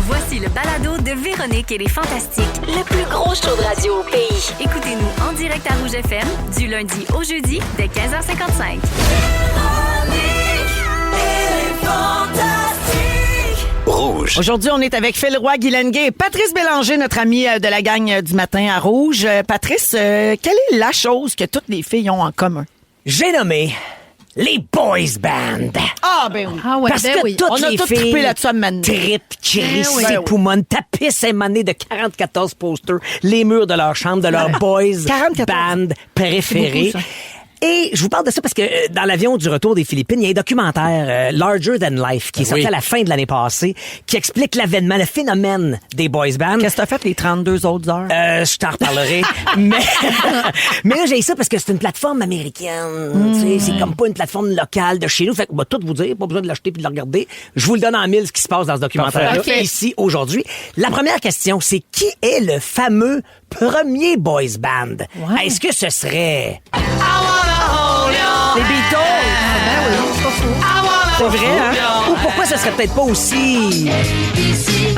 Voici le balado de Véronique et les Fantastiques. Le plus gros show de radio au pays. Écoutez-nous en direct à Rouge FM du lundi au jeudi dès 15h55. Rouge. Aujourd'hui, on est avec Phil Roy, Guy Lenguet et Patrice Bélanger, notre ami de la gang du matin à Rouge. Patrice, quelle est la chose que toutes les filles ont en commun? J'ai nommé les boys band. Ah, ben oui. Ah ouais, Parce ben que oui. toutes On a les tous filles trippé là-dessus à Mané. trippent, crissent, Ben oui. poumonnes, tapissent émanés de 44 posters, les murs de leur chambre, de leur boys 44. band préférés. C'est beaucoup, ça. Et je vous parle de ça parce que dans l'avion du retour des Philippines, il y a un documentaire Larger Than Life qui est sorti à la fin de l'année passée qui explique l'avènement, le phénomène des boys bands. Qu'est-ce que t'as fait les 32 autres heures? Je t'en reparlerai. mais là, j'ai ça parce que c'est une plateforme américaine. Tu sais, c'est comme pas une plateforme locale de chez nous. Fait que, tout vous dire, pas besoin de l'acheter puis de le regarder. Je vous le donne en mille ce qui se passe dans ce documentaire-là, Parfait. ici, aujourd'hui. La première question, c'est qui est le fameux premier boys band? Ouais. Est-ce que ce serait... Les Beatles! Ben oui, c'est pas fou. C'est vrai, hein? Ou pourquoi ce serait peut-être pas aussi...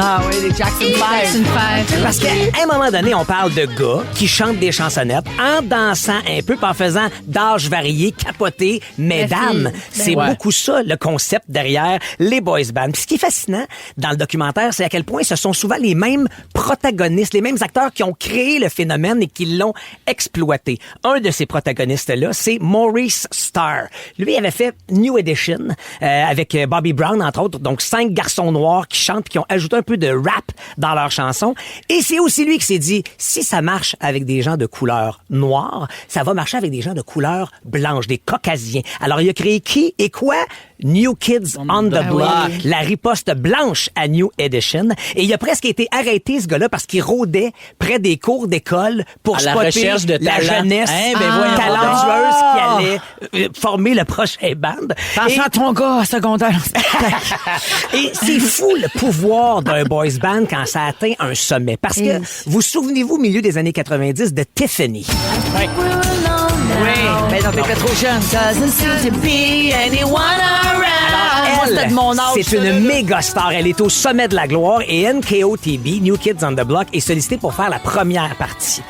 Ah oui, les Jackson 5. C'est une fête. Parce qu'à un moment donné, on parle de gars qui chantent des chansonnettes en dansant un peu, puis en faisant d'âge varié, capoter, mesdames. C'est beaucoup ça, le concept derrière les boys bands. Puis ce qui est fascinant dans le documentaire, c'est à quel point ce sont souvent les mêmes protagonistes, les mêmes acteurs qui ont créé le phénomène et qui l'ont exploité. Un de ces protagonistes-là, c'est Maurice Starr. Lui, il avait fait New Edition avec Bobby Brown, entre autres. Donc, 5 garçons noirs qui chantent puis qui ont ajouté un peu de rap dans leurs chansons. Et c'est aussi lui qui s'est dit, si ça marche avec des gens de couleur noire, ça va marcher avec des gens de couleur blanche, des caucasiens. Alors, il a créé qui et quoi? New Kids on the Block, la riposte blanche à New Edition. Et il a presque été arrêté, ce gars-là, parce qu'il rôdait près des cours d'école pour À la spotter recherche de la talent. jeunesse Hein, ben voyons talentueuse qui allait former le prochain band. Pense à ton gars secondaire. Et c'est fou le pouvoir d'un boys band quand ça atteint un sommet. Parce que, vous souvenez-vous, au milieu des années 90, de Tiffany. Oui, mais non, t'étais trop jeune. Doesn't seem to be anyone around. Moi, c'était de mon âge. C'est une méga star. Elle est au sommet de la gloire et NKOTB, New Kids on the Block, est sollicité pour faire la première partie.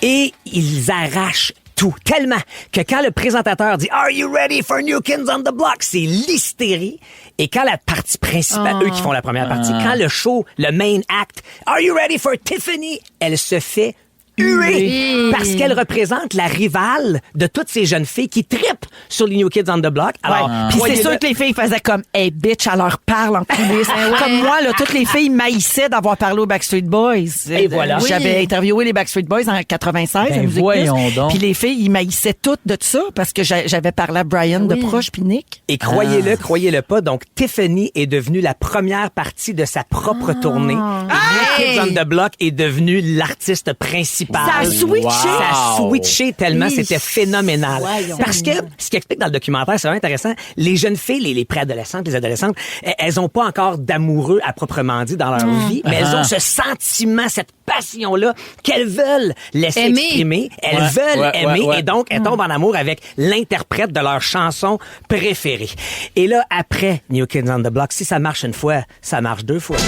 Et ils arrachent tout. Tellement que quand le présentateur dit « Are you ready for New Kids on the Block? » c'est l'hystérie. Et quand la partie principale, eux qui font la première partie, quand le show, le main act, « Are you ready for Tiffany? » elle se fait huée parce qu'elle représente la rivale de toutes ces jeunes filles qui trippent sur les New Kids on the Block. Alors, Puis c'est voyez-le. sûr que les filles faisaient comme « Hey, bitch, elle leur parle en coulisses. » Comme moi, là, toutes les filles maïssaient d'avoir parlé aux Backstreet Boys. Et voilà. J'avais interviewé les Backstreet Boys en 96. Ben à Musique voyons Plus. donc. Puis les filles, ils maïssaient toutes de ça parce que j'avais parlé à Brian de proche puis Nick. Et croyez-le pas, donc Tiffany est devenue la première partie de sa propre tournée. Et New Kids on the Block est devenue l'artiste principal. Ça a switché. Ça a switché tellement, Oui. c'était phénoménal. Voyons. Parce que, ce qui explique dans le documentaire, c'est vraiment intéressant, les jeunes filles, les préadolescentes, les adolescentes, elles ont pas encore d'amoureux à proprement dit dans leur vie, mais elles ont ce sentiment, cette passion-là qu'elles veulent laisser Aimer. exprimer. Elles veulent aimer et donc elles tombent en amour avec l'interprète de leur chanson préférée. Et là, après New Kids on the Block, si ça marche une fois, ça marche deux fois.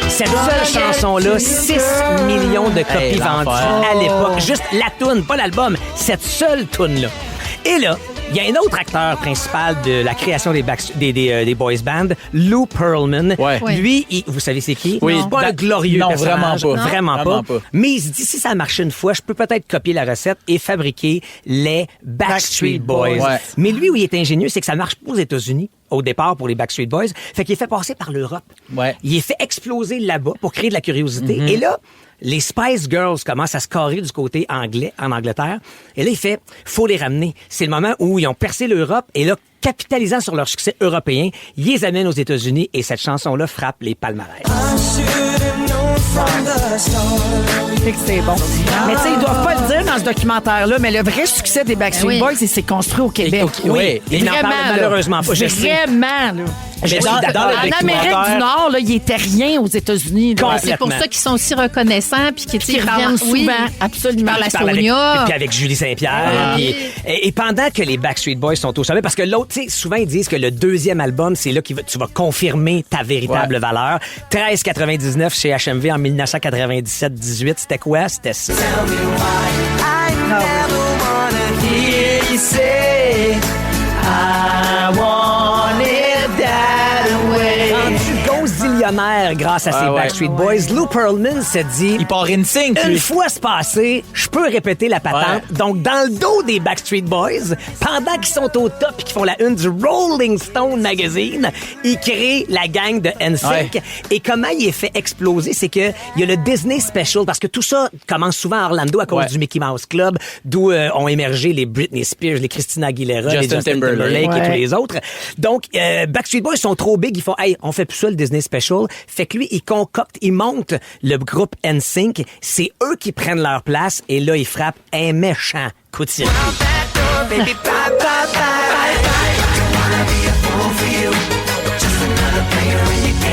Cette seule chanson-là, 6 millions de copies Hey, vendues l'enfer. à l'époque. Juste la toune, pas l'album. Cette seule toune-là. Et là, il y a un autre acteur principal de la création des boys band, Lou Pearlman. Ouais. Lui, vous savez c'est qui? Oui. C'est pas un Non. glorieux Non, personnage. vraiment pas. Vraiment Vraiment pas. pas. Mais il se dit, si ça marche une fois, je peux peut-être copier la recette et fabriquer les Backstreet Boys. Ouais. Mais lui, où il est ingénieux, c'est que ça marche pas aux États-Unis au départ pour les Backstreet Boys. Fait qu'il est fait passer par l'Europe. Ouais. Il est fait exploser là-bas pour créer de la curiosité. Et là, les Spice Girls commencent à se carrer du côté anglais, en Angleterre. Et là, il fait, faut les ramener. C'est le moment où ils ont percé l'Europe. Et là, capitalisant sur leur succès européen, ils les amènent aux États-Unis et cette chanson-là frappe les palmarès. Fait que c'est bon. Mais tu sais, ils doivent pas le dire dans ce documentaire-là, mais le vrai succès des Backstreet Oui. Boys, c'est construit au Québec. Oui. Ils n'en Vraiment, parlent là. malheureusement pas. Je sais. Vraiment, là. Mais dans le En Amérique documentaire- du Nord, là, il était rien aux États-Unis. là. C'est pour ça qu'ils sont aussi reconnaissants puis qu'ils reviennent souvent. Absolument. Par la Qui parle avec, Sonia. puis avec Julie Saint-Pierre. Et pendant que les Backstreet Boys sont au sommet, parce que l'autre, tu sais, souvent ils disent que le deuxième album, c'est là que tu vas confirmer ta véritable valeur. 13,99 chez HMV en 1997-18, c'était quoi? C'était ça. Rendu gozillionnaire grâce à ces Backstreet Boys, Lou Pearlman se dit... Il part in sync, Une lui. fois ce passé, je peux répéter la patente. Ouais. Donc, dans le dos des Backstreet Boys, pendant qu'ils sont au top et qu'ils font la une du Rolling Stone Magazine, ils créent la gang de NSYNC. Ouais. Et comment il est fait exploser, c'est que il y a le Disney Special, parce que tout ça commence souvent à Orlando à cause du Mickey Mouse Club, d'où ont émergé les Britney Spears, les Christina Aguilera, les Justin Timberlake et tous les autres. Donc, Backstreet Boys sont trop big, ils font, hey, on fait plus ça le Disney Special. Fait que lui, il concocte, il monte le groupe NSYNC. C'est eux qui prennent leur place et là, ils frappent un méchant coup de circuit.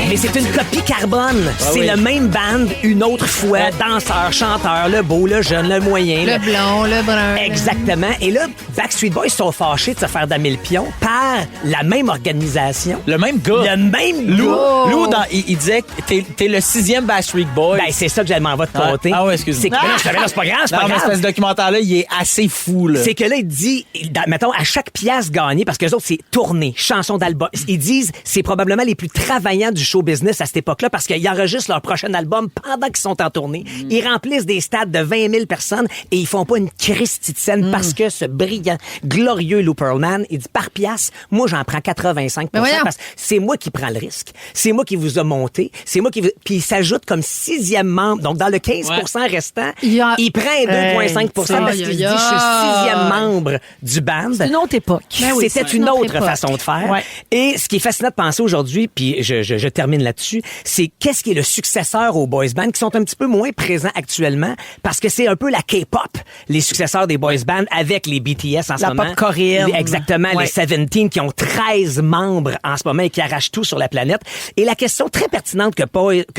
Mais c'est une copie carbone. C'est le même band, une autre fois. Danseur, chanteur, le beau, le jeune, le moyen. Le blond, le brun. Exactement. Et là, Backstreet Boys sont fâchés de se faire damer le pion par la même organisation. Le même gars. Le même Lou, gars. Lou il disait que t'es le 6e Backstreet Boy. Ben, c'est ça que j'allais m'en va te compter. Ah ouais, excuse-moi. C'est que, mais non, c'est pas grave, c'est non, pas mais grave. ce documentaire-là, il est assez fou, là. C'est que là, il dit, mettons, à chaque pièce gagnée, parce que les autres, c'est tournée, chanson d'album. Ils disent, c'est probablement les plus travaillants du show business à cette époque-là parce qu'ils enregistrent leur prochain album pendant qu'ils sont en tournée. Ils remplissent des stades de 20 000 personnes et ils font pas une Christie de scène parce que ce brillant, glorieux Lou Pearlman, il dit, par pièce, moi, j'en prends 85 parce que c'est moi qui prends le risque. C'est moi qui vous a monté. C'est moi qui vous... Puis il s'ajoute comme 6e membre. Donc, dans le 15 restant, il prend 2,5 parce qu'il dit, je suis 6e membre du band. C'est une autre époque. C'était une autre façon de faire. Ouais. Et ce qui est fascinant de penser aujourd'hui, puis je termine là-dessus, c'est qu'est-ce qui est le successeur aux boys bands qui sont un petit peu moins présents actuellement parce que c'est un peu la K-pop, les successeurs des boys bands avec les BTS en ce moment. La pop coréenne. Exactement, les 17 qui ont 13 membres en ce moment et qui arrachent tout sur la planète. Et la question très pertinente que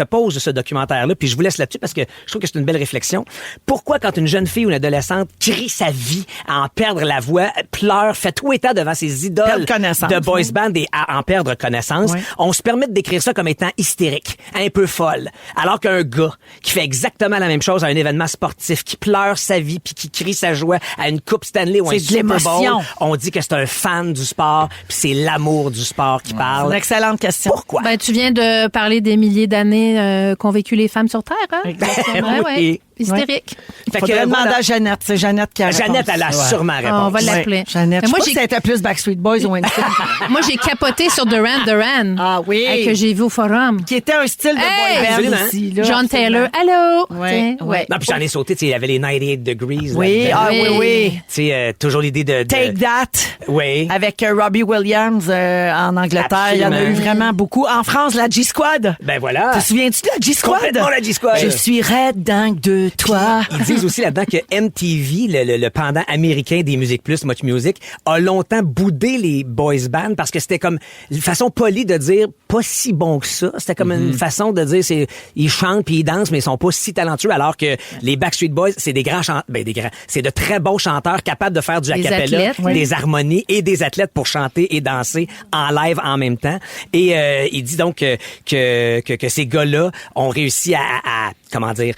pose ce documentaire-là, puis je vous laisse là-dessus parce que je trouve que c'est une belle réflexion. Pourquoi quand une jeune fille ou une adolescente crie sa vie à en perdre la voix, pleure, fait tout état devant ses idoles de boys band et à en perdre connaissance, on se permet de décrire ça comme étant hystérique, un peu folle. Alors qu'un gars qui fait exactement la même chose à un événement sportif, qui pleure sa vie puis qui crie sa joie à une coupe Stanley ou un Super Bowl, on dit que c'est un fan du sport puis c'est l'amour du sport qui parle. C'est une excellente question. Pourquoi? Ben, tu viens de parler des milliers d'années qu'ont vécu les femmes sur Terre, hein? Exactement. Oui. Hystérique. Fait que demander à Jeannette. C'est Jeannette qui a la Jeannette, elle a sûrement réponse. On va l'appeler. Jeannette. Mais moi, je sais pas si c'était plus Backstreet Boys ou NSYNC. Moi, j'ai capoté sur Duran Duran. Ah oui. Que j'ai vu au forum. Qui était un style de boy band aussi. Là, John Taylor. Allô? Ouais. Non, puis j'en ai sauté, tu sais, il y avait les 98 Degrees. Oui, oui. Tu sais, toujours l'idée de... Take That. Oui. Avec Robbie Williams en Angleterre. Il y en a eu vraiment beaucoup. En France, la G-Squad. Ben voilà. Te souviens-tu de la G-Squad? Complètement la G-Squad. Je suis raide dingue de toi. Ils disent aussi là-dedans que MTV, le pendant américain des Musique Plus, Much Music, a longtemps boudé les boys bands parce que c'était comme une façon polie de dire pas si bon que ça. C'était comme une façon de dire ils chantent puis ils dansent mais ils sont pas si talentueux alors que les Backstreet Boys, c'est des grands chanteurs, c'est de très bons chanteurs capables de faire du a cappella, des harmonies et des athlètes pour chanter et danser en live en même temps. Et il dit donc que ces gars-là ont réussi à comment dire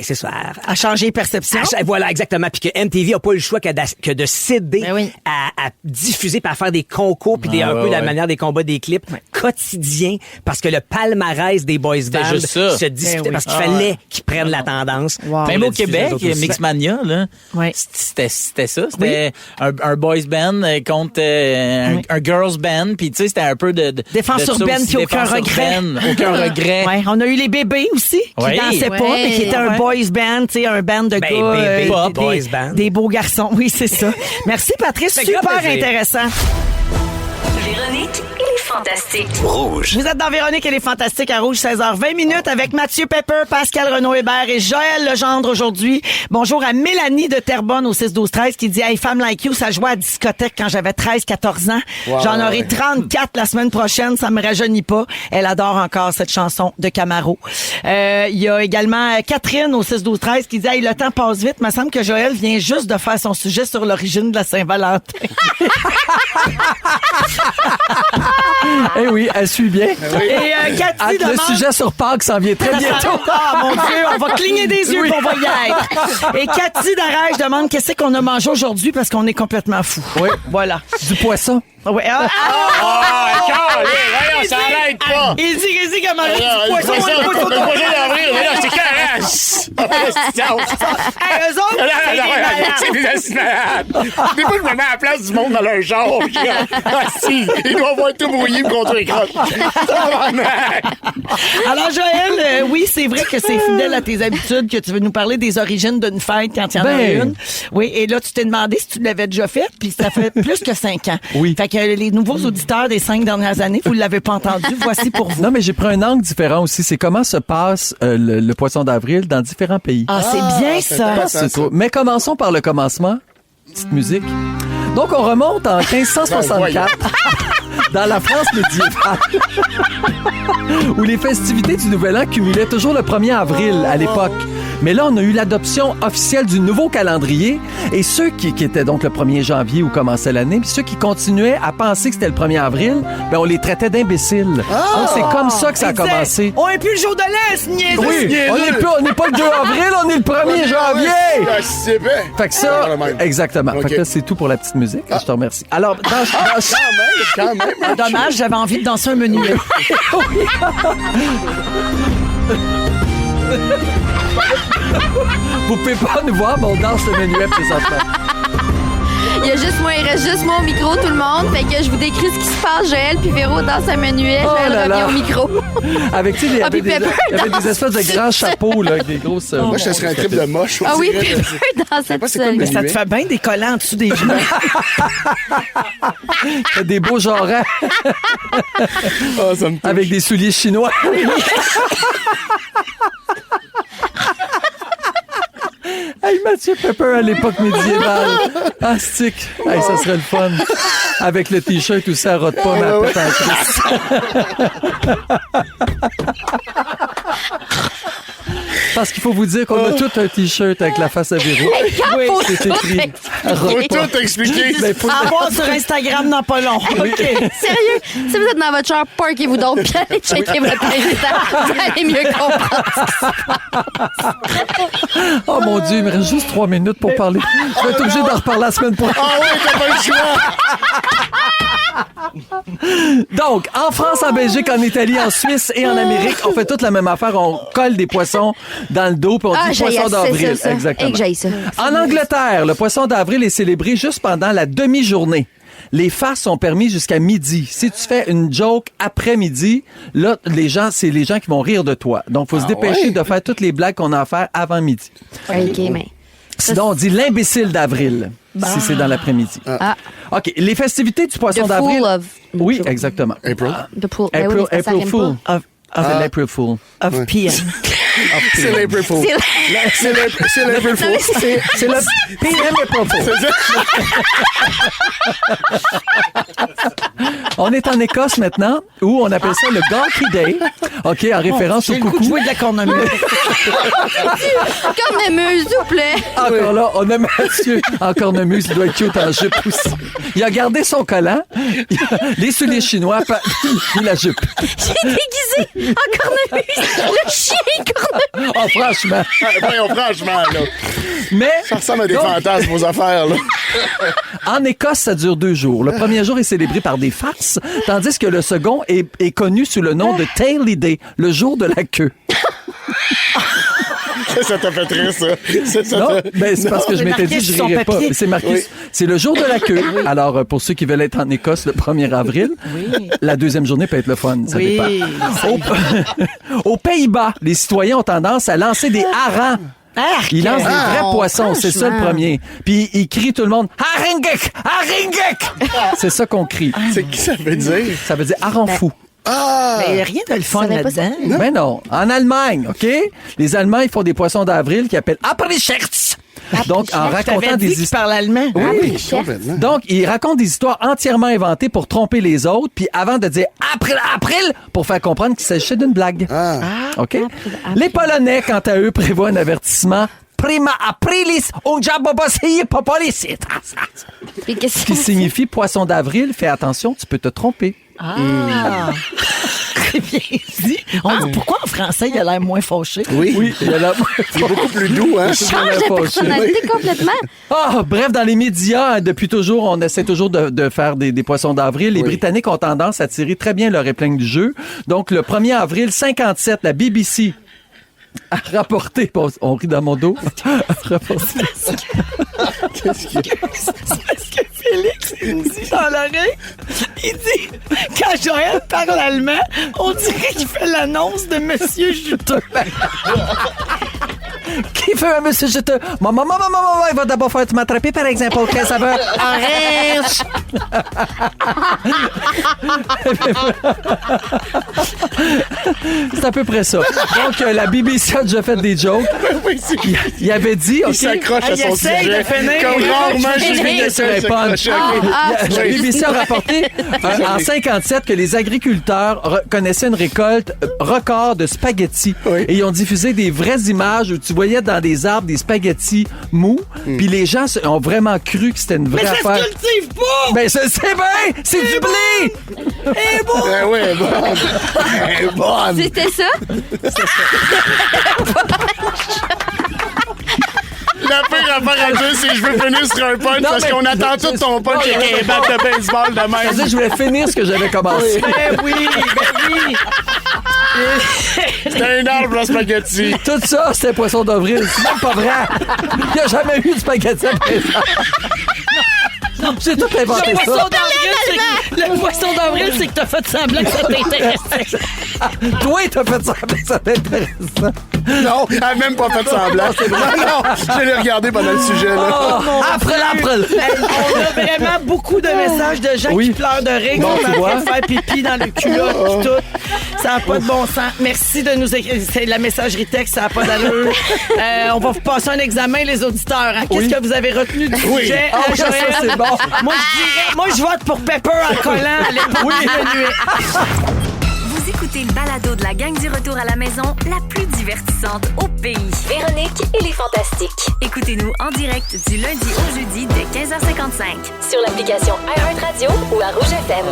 c'est ça. À changer les perceptions. Voilà, exactement. Puis que MTV a pas eu le choix que de céder à diffuser puis à faire des concours puis un peu la manière des combats des clips quotidiens parce que le palmarès des boys bands se disputait parce qu'il fallait qu'ils prennent la tendance. Même au Québec, Mixmania, là, c'était ça. C'était un boys band contre un girls band. Puis tu sais, c'était un peu de défense urbaine puis aucun regret. Aucun regret. Ouais, on a eu les bébés aussi qui dansaient pas mais qui étaient un boys band, tu sais, un band de gars, des beaux garçons. Oui, c'est ça. Merci Patrice, super intéressant. Véronique et les Fantastiques. Rouge. Vous êtes dans Véronique et les Fantastiques à Rouge, 16h20 avec Mathieu Pepper, Pascal Renaud-Hébert et Joël Legendre aujourd'hui. Bonjour à Mélanie de Terrebonne au 6-12-13 qui dit « Hey, Femme Like You, ça jouait à discothèque quand j'avais 13-14 ans. J'en aurai 34 la semaine prochaine, ça me rajeunit pas. » Elle adore encore cette chanson de Camaro. Il y a également Catherine au 6-12-13 qui dit « Hey, le temps passe vite, il me semble que Joël vient juste de faire son sujet sur l'origine de la Saint-Valentin. » Eh oui, elle suit bien. Et Cathy demande... Le sujet sur Pâques s'en vient très bientôt. Ah, mon Dieu, on va cligner des yeux pour on va y être. Et Cathy Darèche demande qu'est-ce qu'on a mangé aujourd'hui parce qu'on est complètement fou. Oui. Voilà. Du poisson. Oui. Ça arrête pas! Il dit comment du poisson. Le poisson d'avril, c'est carré! Eux autres, C'est des assis malades! Des fois, je me mets à la place du monde dans leur genre. Si, ils doivent avoir tout brouillé contre les crottes. Alors, Joël, oui, c'est vrai que c'est fidèle à tes habitudes que tu veux nous parler des origines d'une fête quand il y en a une. Oui, et là, tu t'es demandé si tu l'avais déjà fait, puis ça fait plus que 5 ans. Oui. Fait que les nouveaux auditeurs des 5 dernières années, vous ne l'avez pas entendu, voici pour vous. Non, mais j'ai pris un angle différent aussi. C'est comment se passe le poisson d'avril dans différents pays. Ah, c'est bien ça. C'est trop. Mais commençons par le commencement. Petite musique. Donc, on remonte en 1564 dans la France médiévale où les festivités du Nouvel An cumulaient toujours le 1er avril à l'époque. Mais là, on a eu l'adoption officielle du nouveau calendrier et ceux qui étaient donc le 1er janvier où commençait l'année, puis ceux qui continuaient à penser que c'était le 1er avril, ben on les traitait d'imbéciles. Donc, c'est comme ça que ça a commencé. On est plus le jour de l'Est, c'est niaiseux. Oui, on n'est pas le 2 avril, on est le 1er janvier. C'est bien. Fait que ça, exactement. Fait que là, c'est tout pour la petite musique. Je te remercie. Alors, Quand même. Dommage, j'avais envie de danser un menuet. Vous pouvez pas nous voir, mais on danse le menuet présentement. Il reste juste moi au micro, tout le monde. Fait que je vous décris ce qui se passe. Joël puis Véro dansent un menuet. Joël revient au micro. Avec, tu sais, il y avait des espèces de grands chapeaux, là, avec des grosses... Moi, je serais un trip de moche. Ah oui, Pepper dans cette seule. Mais ça te fait bien des collants en dessous des genoux. T'as des beaux jarrets. Ça me touche. Avec des souliers chinois. Hey, Mathieu Pepper à l'époque médiévale. Ah, stick. Hey, ça serait le fun. Avec le T-shirt où ça rote pas ma tête en crise. Parce qu'il faut vous dire qu'on a tout un T-shirt avec la face à Véro. Oui, c'est écrit. Faut tout expliquer. À voir sur Instagram dans pas long. OK. Sérieux, si vous êtes dans votre char, parkez-vous donc puis allez checker votre Insta. Vous allez mieux comprendre. Oh mon Dieu, il me reste juste 3 minutes pour parler. Je vais être obligé d'en reparler la semaine prochaine. Ah oui, t'as pas le choix. Donc, en France, en Belgique, en Italie, en Suisse et en Amérique, on fait toute la même affaire. On colle des poissons dans le dos puis on dit poisson d'avril. Exactement. En Angleterre, le poisson d'avril est célébré juste pendant la demi-journée. Les farces sont permis jusqu'à midi. Si tu fais une joke après midi, là, c'est les gens qui vont rire de toi. Donc, il faut se dépêcher de faire toutes les blagues qu'on a à faire avant midi. OK, mais... Sinon, on dit l'imbécile d'avril, si c'est dans l'après-midi. OK, les festivités du poisson d'avril... Oui, exactement. April. April Fool. C'est l'April Fool. Of PM. C'est l'April Fool. C'est l'April Fool. C'est le PM April Fool. On est en Écosse maintenant, où on appelle ça le Galkey Day. OK, en référence au coucou. J'ai le goût de jouer de la cornemuse. Cornemuse, s'il vous plaît. Encore là, on a Mathieu en cornemuse. Il doit être cute en jupe aussi. Il a gardé son collant, les souliers chinois, puis la jupe. J'ai déguisé en cornemuse. Le chien cornemuse. Oh, franchement. Voyons, franchement, là. Mais, ça ressemble à des fantasmes, vos affaires, là. En Écosse, ça dure 2 jours. Le premier jour est célébré par des farces, tandis que le second est connu sous le nom de Taily Day, le jour de la queue. Ça t'a fait rire, ça. Non, ben, c'est parce que je m'étais dit que je rirais pas. C'est marqué, oui. C'est le jour de la queue. Alors, pour ceux qui veulent être en Écosse le 1er avril, la deuxième journée peut être le fun. Ça dépend. Aux Pays-Bas, les citoyens ont tendance à lancer des harengs Il lance des vrais poissons, c'est ça le premier. Puis il crie tout le monde, Haringek! Haringek! C'est ça qu'on crie. C'est qui ça veut dire? Ça veut dire hareng fou. Mais il n'y a rien de le fun là-dedans. Mais non. En Allemagne, OK? Les Allemands, ils font des poissons d'avril qu'ils appellent Aprilscherz. Donc, en racontant des histoires. Parle allemand. Oui. Donc, ils racontent des histoires entièrement inventées pour tromper les autres, puis avant de dire April, pour faire comprendre qu'il s'agissait d'une blague. OK? Les Polonais, quant à eux, prévoient un avertissement. Prima aprilis, unjabobosei popolicit. Qui signifie poisson d'avril, fais attention, tu peux te tromper. C'est bien dit. On dit pourquoi en français il a l'air moins fauché? Oui. Il a l'air beaucoup plus doux, hein? Il change de personnalité complètement. Bref, dans les médias, depuis toujours, on essaie toujours de faire des poissons d'avril. Les Britanniques ont tendance à tirer très bien leur épingle du jeu. Donc, le 1er avril 57, la BBC a rapporté... On rit dans mon dos. Qu'est-ce qu'il y a? C'est parce que Félix, il me dit dans l'oreille, il dit, quand Joël parle allemand, on dirait qu'il fait l'annonce de Monsieur Juteux. Qui fait un monsieur juteux? Maman, il va d'abord faire m'attraper, par exemple, que ça va orange. C'est à peu près ça. Donc, la BBC a déjà fait des jokes. Il avait dit... Il s'accroche à son sujet. Comme rarement, j'ai vu quelqu'un s'accrocher. La BBC a rapporté en 57 que les agriculteurs connaissaient une récolte record de spaghettis. Et ils ont diffusé des vraies images où tu voyais dans des arbres des spaghettis mous. Puis les gens ont vraiment cru que c'était une vraie affaire. Mais ça se cultive pas! Ben, c'est bien! C'est du blé! Eh bon! Ben oui, bonne. C'était ça? La pire affaire à dire, c'est que je veux finir sur un punch parce qu'on attend tout ton punch avec un bat de baseball de même. Je voulais finir ce que j'avais commencé. Ben oui! C'était un arbre, la spaghetti. Tout ça, c'était poisson d'avril. C'est même pas vrai. Il n'y a jamais eu de spaghetti après ça. Non, j'ai tout inventé ça. Le poisson d'avril, c'est que t'as fait semblant que ça t'intéressait. Toi, t'as fait semblant que ça t'intéressait. Non, elle n'a même pas fait semblant. Non, je l'ai regardé pendant le sujet. Là. Après. On a vraiment beaucoup de messages de gens qui pleurent de rire, qui sont en train de faire pipi dans le culotte et tout. Ça n'a pas de bon sens. Merci de nous écrire. C'est la messagerie texte, ça n'a pas d'allure. On va vous passer un examen, les auditeurs. Hein. Qu'est-ce que vous avez retenu du sujet? Ça, c'est bon. Moi, je vote pour Pepper en collant à l'époque de nuit. Vous écoutez le balado de la gang du retour à la maison, la plus divertissante au pays. Véronique et les Fantastiques. Écoutez-nous en direct du lundi au jeudi dès 15h55. Sur l'application iHeartRadio ou à Rouge FM.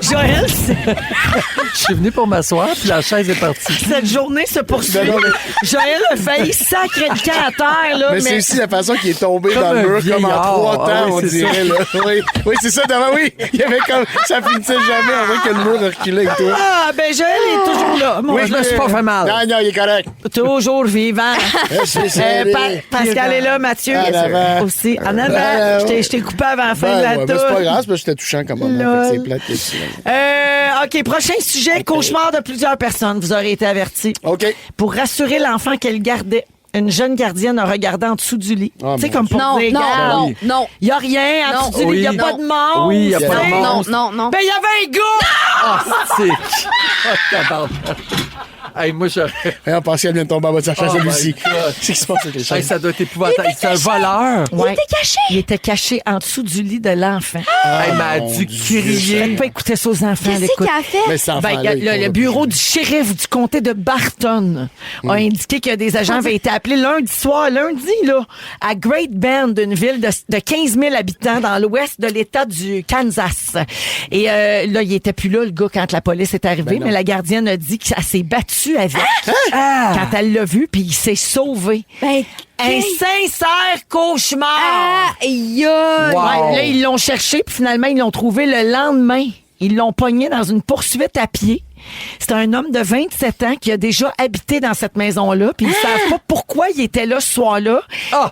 Joël, je suis venu pour m'asseoir, puis la chaise est partie. Cette journée se poursuit. Joël a failli sacrer le camp à terre. Là, mais c'est aussi la façon qu'il est tombé comme dans le mur, comme en 3 temps, on dirait. Là. Oui, c'est ça. Oui, il y avait comme... Ça finissait jamais avant que le mur a reculé avec toi. Ah, ben Joël est toujours là. Moi, je me suis pas fait mal. Non, il est correct. Toujours vivant. Pascal est là, Mathieu. Aussi. En avant. Je t'ai coupé avant la fin de la tour. C'est pas grave, parce que j'étais touchant comme moment. C'est plate. OK, prochain sujet. Cauchemar de plusieurs personnes. Vous aurez été avertis. OK. Pour rassurer l'enfant qu'elle gardait, une jeune gardienne a regardé en dessous du lit. Tu sais, comme pour dire, non. il n'y a rien en dessous du lit. Il n'y a pas de monstre. Oui, il n'y a pas de monstre. Non. Ben, il y avait un gars! Hey, moi, on pensait qu'elle vient de tomber en bas de sa chaise, lui-ci. Qu'est-ce qui se passe avec les chaises? Ça doit être épouvantable. C'est un voleur. Ouais. Il était caché en dessous du lit de l'enfant. Elle m'a dû crier. Je ne pas écouter ça aux enfants. Qu'est-ce qu'il a fait? Mais ça le bureau du shérif du comté de Barton a indiqué que des agents avaient été appelés lundi, là, à Great Bend, une ville de 15 000 habitants dans l'ouest de l'État du Kansas. Et là, il était plus là, le gars, quand la police est arrivée, mais la gardienne a dit qu'elle s'est battue avec quand elle l'a vu, puis il s'est sauvé. Un sincère cauchemar! Wow. Là, ils l'ont cherché, puis finalement, ils l'ont trouvé le lendemain. Ils l'ont pogné dans une poursuite à pied. C'est un homme de 27 ans qui a déjà habité dans cette maison-là, puis ils savent pas pourquoi il était là ce soir-là.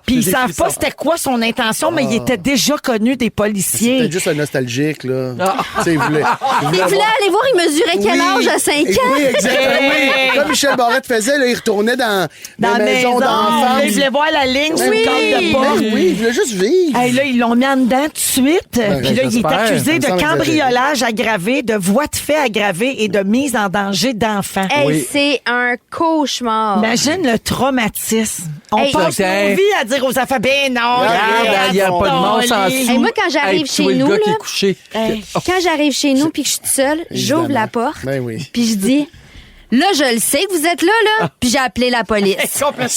Puis ils savent pas c'était quoi son intention, mais il était déjà connu des policiers. C'était juste un nostalgique, là. Tu sais, il voulait Il voulait aller voir, il mesurait quel âge à 5 ans? Oui, exactement. Oui. Comme Michel Barrette faisait, là, il retournait dans la maison d'enfants. Il voulait voir la ligne sur le cadre de porte. Oui, il voulait juste vivre. Hey, là, ils l'ont mis en dedans tout de suite. Puis là, il est accusé de cambriolage aggravé, de voie de fait aggravée et de mise en danger d'enfants. Hey, c'est un cauchemar. Imagine le traumatisme. On passe nos vies à dire aux enfants, ben non, il n'y a pas de mort sans sou. Hey, moi, quand j'arrive chez nous, le gars qui là, est couché. quand j'arrive chez nous puis que je suis toute seule, j'ouvre la porte puis je dis... Là, je le sais que vous êtes là, puis j'ai appelé la police. Fait que,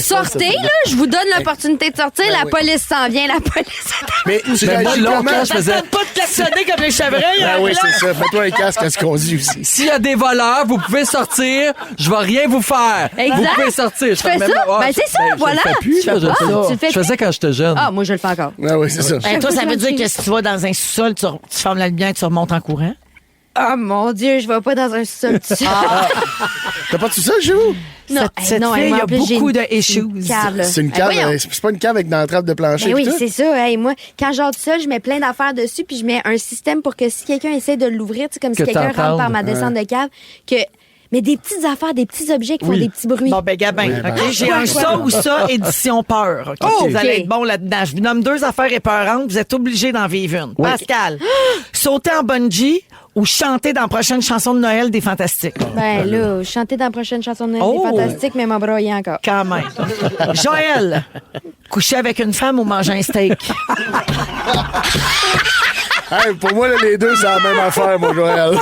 sortez, là, je vous donne l'opportunité de sortir, la police s'en vient, la police... Mais tu réagis comment? Je faisais pas de klaxonner comme les chevreuils. Oui, c'est ça. Fais-toi un casque quand tu conduis aussi. S'il y a des voleurs, vous pouvez sortir. Je vais rien vous faire. Exact. Vous pouvez sortir. Je fais ça? Ben, c'est ça, voilà. Je faisais quand j'étais jeune. Ah, moi, je le fais encore. Oui, c'est ça. Toi, ça veut dire que si tu vas dans un sous-sol, tu fermes la lumière et tu remontes en courant? Oh mon Dieu, je vais pas dans un sol tout seul. T'as pas tout ça chez vous? Non, cette fille, il y a beaucoup de issues. C'est une cave, c'est pas une cave avec dans la trappe de plancher. Ben oui, c'est ça. Hey, moi, quand j'entre tout seul, je mets plein d'affaires dessus, puis je mets un système pour que si quelqu'un essaie de l'ouvrir, tu sais, comme si quelqu'un rentre par ma descente de cave, mais des petites affaires, des petits objets qui font des petits bruits. Bon, ben, Gabin, j'ai un ça ou ça, édition peur. Vous allez être bon là-dedans. Je vous nomme 2 affaires épeurantes. Vous êtes obligés d'en vivre une. Pascal, sauter en bungee ou chanter dans la prochaine chanson de Noël des Fantastiques? Ben là, chanter dans la prochaine chanson de Noël des Fantastiques, mais m'embroyer encore. Quand même. Joël, coucher avec une femme ou manger un steak? Hey, pour moi, là, les deux, c'est la même affaire, mon Joël.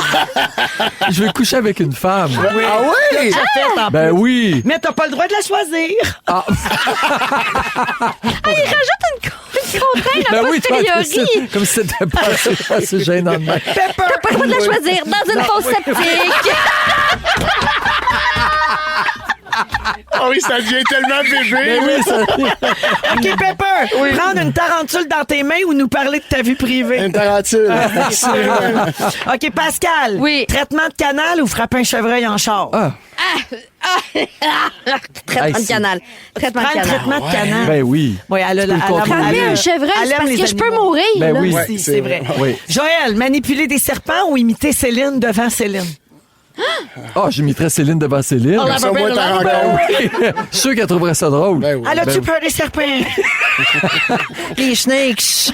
Je vais coucher avec une femme. Oui. Ah oui? Ben oui. Mais t'as pas le droit de la choisir. Ah, il rajoute une contrainte à posteriori. Comme si c'était pas assez gênant de même. T'as pas le droit de la choisir dans une fosse septique. Ah oui, ça devient tellement bébé. Oui, ça... OK, Pepper, prendre une tarentule dans tes mains ou nous parler de ta vie privée? Une tarentule. OK, Pascal. Oui. Traitement de canal ou frapper un chevreuil en char? Traitement de canal. Traitement de Prends le canal. traitement de canal. Ben oui. Oui, elle a Frapper un chevreuil, c'est parce que je peux mourir. Ben là. oui. Oui, c'est vrai. Oui. Joël, manipuler des serpents ou imiter Céline devant Céline? J'imiterais Céline devant Céline. Ça, moi, ta rencontre. Oui. Je suis sûr qu'elle trouverait ça drôle. Ben oui. Elle a-tu peur des serpents? Les snakes.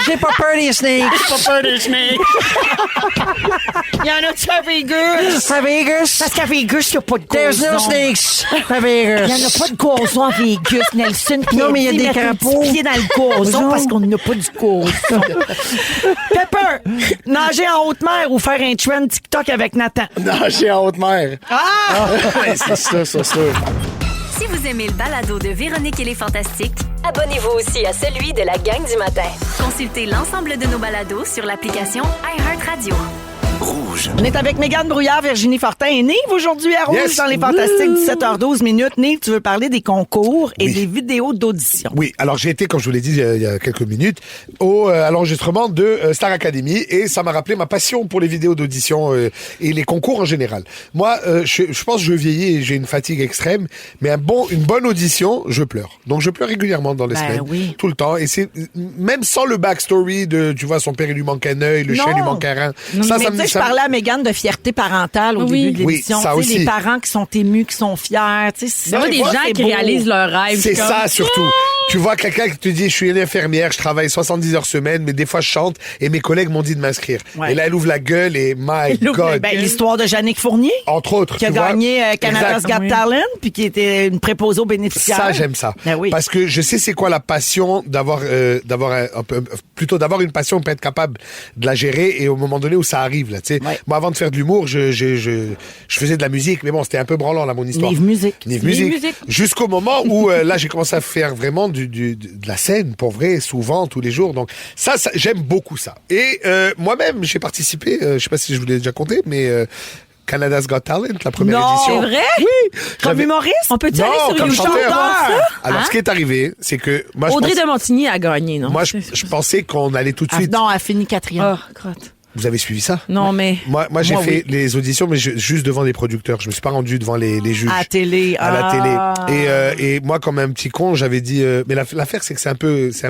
J'ai pas peur des snakes. Pas peur des snakes. Il y en a-tu à Vegas? À Vegas? Parce qu'à Vegas, il n'y a pas de gazon. There's no snakes à Vegas. Il n'y en a pas de gazon à Vegas, Nelson. Non, mais il y a des crapauds. Pieds dans le gazon parce qu'on n'a pas du gazon. Pepper, nager en haute mer ou faire un trend TikTok avec Nathan? Nager en haute mer. Ouais, c'est ça, c'est sûr. Si vous aimez le balado de Véronique et les Fantastiques, Abonnez-vous aussi à celui de la gang du matin. consultez l'ensemble de nos balados sur l'application iHeartRadio. Rouge. On est avec Mégane Brouillard, Virginie Fortin et Nive aujourd'hui à Rouge Yes. dans les Fantastiques 17h12 minutes. Nive, tu veux parler des concours et des vidéos d'audition. Oui, alors j'ai été, comme je vous l'ai dit il y a quelques minutes, à l'enregistrement de Star Academy et ça m'a rappelé ma passion pour les vidéos d'audition et les concours en général. Moi, je pense que je vieillis et j'ai une fatigue extrême, mais une bonne audition, je pleure. Donc je pleure régulièrement dans les semaines, tout le temps. Et c'est même sans le backstory de, tu vois, son père il lui manque un œil, le chien lui manque un rein. Ça me dit je parlais à Mégane de fierté parentale au début de l'émission. Oui, ça Tu sais, aussi. les parents qui sont émus, qui sont fiers. Tu sais, c'est Il y a des gens qui réalisent leurs rêves. C'est comme- ça, surtout. Tu vois quelqu'un qui te dit, je suis une infirmière, je travaille 70 heures semaine, mais des fois je chante et mes collègues m'ont dit de m'inscrire. Ouais. Et là, elle ouvre la gueule et my God. Ben, l'histoire de Jannick Fournier, Entre autres, qui a tu vois. gagné Canada's Exact. Got Talent, puis qui était une préposée aux bénéficiaires. Ça, j'aime ça. Ben oui. Parce que je sais c'est quoi la passion d'avoir une passion, peut être capable de la gérer et au moment donné où ça arrive, là, tu sais. Ouais. Moi, avant de faire de l'humour, je faisais de la musique, mais bon, c'était un peu branlant, là, mon histoire. Nive Musique. Nive Musique. Jusqu'au moment où, là, j'ai commencé à faire vraiment de la scène, pour vrai, souvent, tous les jours. Donc, ça j'aime beaucoup ça. Et, moi-même, j'ai participé, je sais pas si je vous l'ai déjà conté, mais, Canada's Got Talent, la première édition. C'est vrai? Oui. Comme J'avais- humoriste? On peut-tu aller sur comme YouTube chanteur. voir ça? Alors, Hein? ce qui est arrivé, c'est que moi, Audrey je de Montigny a gagné, non? moi, je pensais qu'on allait tout de suite. Non, elle a fini 4e. Ah, crotte. Vous avez suivi ça? Non, mais... Moi j'ai fait les auditions, mais juste devant les producteurs. Je me suis pas rendu devant les juges. À la télé. À la télé. Et moi, comme un petit con, j'avais dit... mais l'affaire, c'est que c'est un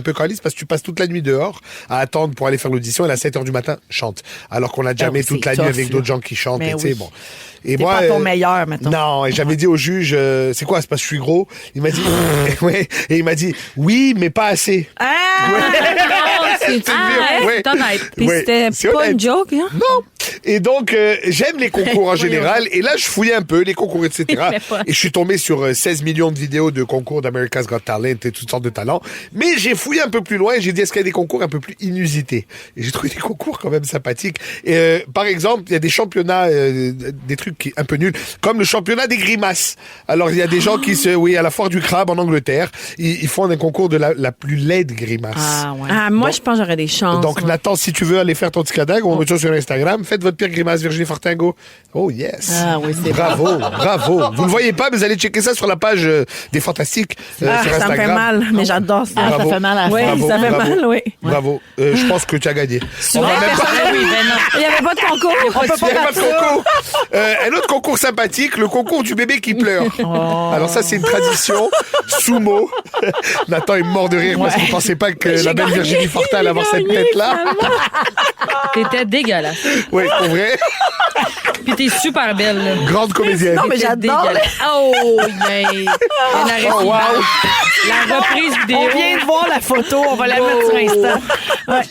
peu calice parce que tu passes toute la nuit dehors à attendre pour aller faire l'audition et à 7h du matin, chante. Alors qu'on a jamais toute la nuit avec d'autres gens qui chantent. Mais et bon. Et t'es moi, pas ton meilleur, maintenant. Non, et j'avais dit au juge, c'est quoi, c'est parce que je suis gros? Il m'a dit, ouais, et il m'a dit, oui, mais pas assez. C'est honnête. Puis c'était pas une joke, hein? Non. Et donc, j'aime les concours en général. Et là, je fouillais un peu les concours, etc. Et je suis tombé sur 16 millions de vidéos de concours d'America's Got Talent et toutes sortes de talents. Mais j'ai fouillé un peu plus loin et j'ai dit, est-ce qu'il y a des concours un peu plus inusités? Et j'ai trouvé des concours quand même sympathiques. Et, par exemple, il y a des championnats, des trucs un peu nuls, comme le championnat des grimaces. Alors, il y a des gens qui à la foire du crabe en Angleterre, ils font un concours de la plus laide grimace. Ah, ouais. Moi, je pense que j'aurais des chances. Donc, Nathan, si tu veux aller faire ton ticadague, on met ça sur Instagram. Faites votre pire grimace, Virginie Fortingo. Oh, yes. Ah, oui, c'est bravo. Vous le voyez pas, mais vous allez checker ça sur la page des Fantastiques sur Instagram. Ça me fait mal, mais j'adore ça. Ça fait mal à la Oui, ça fait mal, oui. Bravo. Je pense que tu as gagné. Il n'y avait pas de concours. Il n'y avait pas de concours. Un autre concours sympathique, le concours du bébé qui pleure. Alors ça, c'est une tradition. Sumo. Nathan est mort de rire parce qu'il ne pensait pas que la belle Virginie Fortin allait avoir cette tête-là. T'étais dégueulasse. Oui, pour vrai. Puis t'es super belle, là. Grande comédienne. Non, mais j'adore. Oh, wow. La reprise vidéo. On vient de voir la photo, on va la mettre sur Insta. Ouais.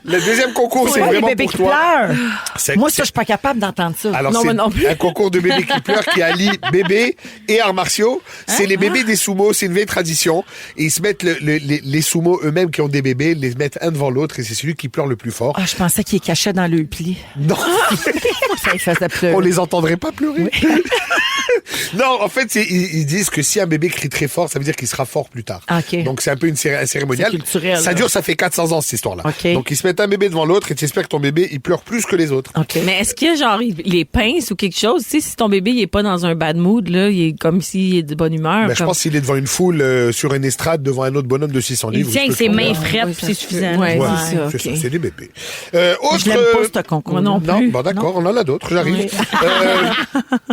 Le deuxième concours, c'est vraiment les bébés pour qui toi. pleurent. Moi, ça, je suis pas capable d'entendre ça. Alors, Non, c'est moi non plus. un concours de bébés qui pleurent qui allie bébés et arts martiaux. C'est les bébés des sumo, c'est une vieille tradition. Et ils se mettent les sumo eux-mêmes qui ont des bébés, ils les mettent un devant l'autre et c'est celui qui pleure le plus fort. Ah, je pensais qu'il est caché dans le pli. Non. Ça les faisait pleurer. On les entendrait pas pleurer. Oui. Non, en fait, ils disent que si un bébé crie très fort, ça veut dire qu'il sera fort plus tard. Okay. Donc, c'est un peu une cérémonial. C'est culturel. Ça dure, ça fait 400 ans, cette histoire-là. Okay. Donc, ils se mettent un bébé devant l'autre et tu espères que ton bébé, il pleure plus que les autres. Okay. Mais est-ce que, genre, il les pince ou quelque chose? Tu sais, si ton bébé, il est pas dans un bad mood, là, il est comme s'il est de bonne humeur. Ben, je pense qu'il est devant une foule, sur une estrade, devant un autre bonhomme de 600 livres. Il tient avec ses mains frettes, puis c'est suffisant. Ouais, Ouais, c'est ça. c'est des bébés. Je l'aime pas, ce concours. Moi non plus. Non, bon, d'accord, on en a d'autres, j'arrive. Oui.